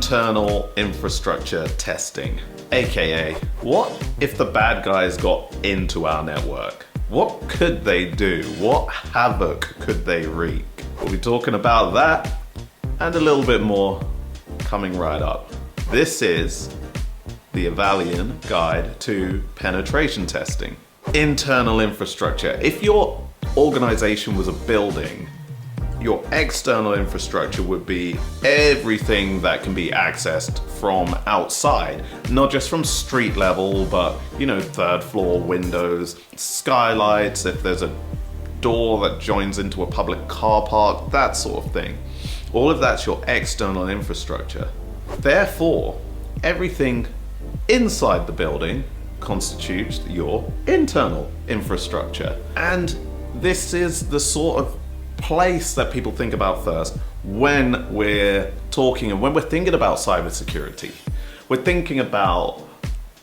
internal infrastructure testing, aka what if the bad guys got into our network? What could they do? What havoc could they wreak? We'll be talking about that and a little bit more coming right up. This is the Evalian Guide to Penetration Testing. Internal infrastructure. If your organization was a building, your external infrastructure would be everything that can be accessed from outside, not just from street level, but third floor windows, skylights, if there's a door that joins into a public car park, that sort of thing. All of that's your external infrastructure. Therefore, everything inside the building constitutes your internal infrastructure. And this is the sort of place that people think about first when we're talking and when we're thinking about cybersecurity. We're thinking about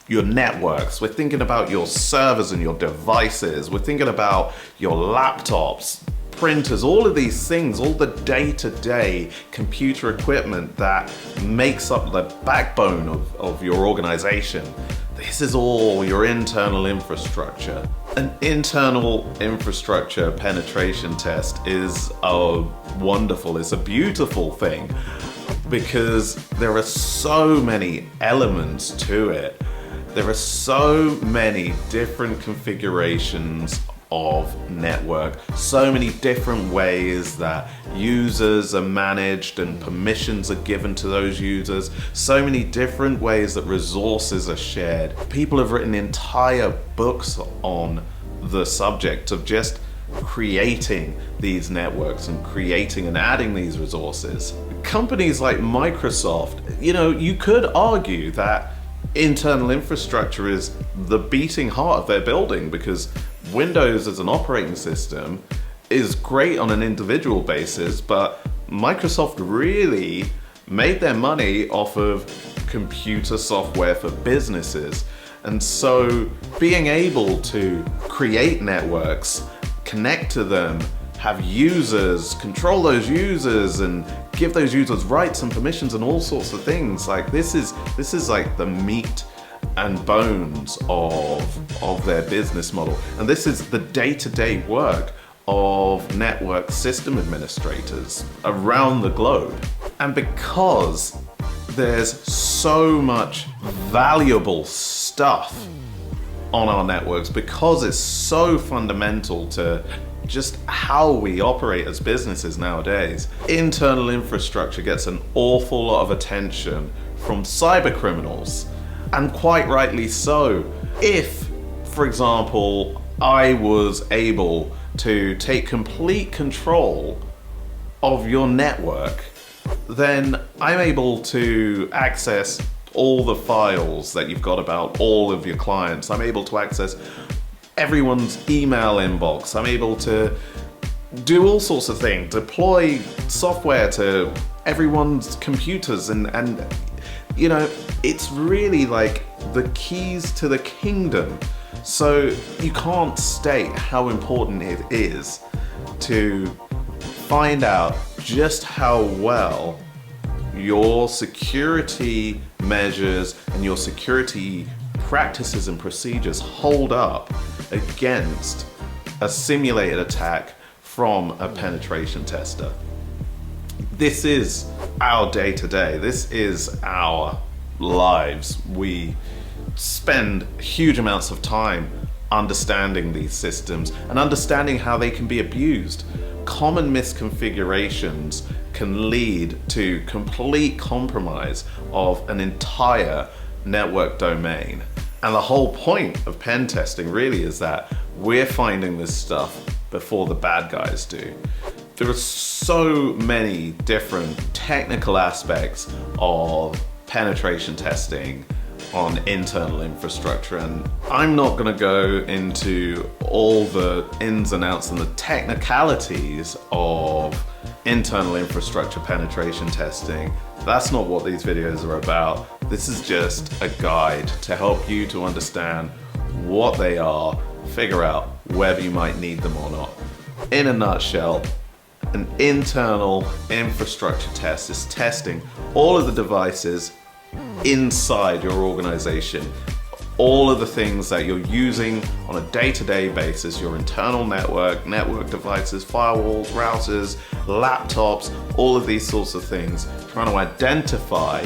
your networks, we're thinking about your servers and your devices, we're thinking about your laptops, printers, all of these things, all the day-to-day computer equipment that makes up the backbone of your organization. This is all your internal infrastructure. An internal infrastructure penetration test is it's a beautiful thing because there are so many elements to it. There are so many different configurations of network, so many different ways that users are managed and permissions are given to those users, so many different ways that resources are shared. People have written entire books on the subject of just creating these networks and creating and adding these resources. Companies like Microsoft, you could argue that internal infrastructure is the beating heart of their building because Windows as an operating system is great on an individual basis, but Microsoft really made their money off of computer software for businesses. And so being able to create networks, connect to them, have users, control those users and give those users rights and permissions and all sorts of things, like this is like the meat and bones of their business model. And this is the day-to-day work of network system administrators around the globe. And because there's so much valuable stuff on our networks, because it's so fundamental to just how we operate as businesses nowadays, internal infrastructure gets an awful lot of attention from cyber criminals. And quite rightly so. If, for example, I was able to take complete control of your network, then I'm able to access all the files that you've got about all of your clients. I'm able to access everyone's email inbox. I'm able to do all sorts of things, deploy software to everyone's computers and it's really like the keys to the kingdom. So you can't state how important it is to find out just how well your security measures and your security practices and procedures hold up against a simulated attack from a penetration tester. This is our day-to-day. This is our lives. We spend huge amounts of time understanding these systems and understanding how they can be abused. Common misconfigurations can lead to complete compromise of an entire network domain. And the whole point of pen testing really is that we're finding this stuff before the bad guys do. There are so many different technical aspects of penetration testing on internal infrastructure, and I'm not going to go into all the ins and outs and the technicalities of internal infrastructure penetration testing. That's not what these videos are about. This is just a guide to help you to understand what they are, figure out whether you might need them or not. In a nutshell, An internal infrastructure test is testing all of the devices inside your organization. All of the things that you're using on a day-to-day basis, your internal network devices, firewalls, routers, laptops, all of these sorts of things, trying to identify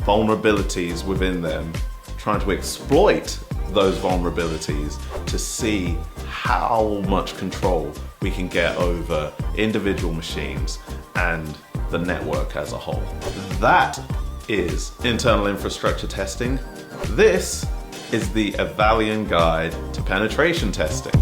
vulnerabilities within them, trying to exploit those vulnerabilities to see how much control we can get over individual machines and the network as a whole. That is internal infrastructure testing. This is the Evalian guide to penetration testing.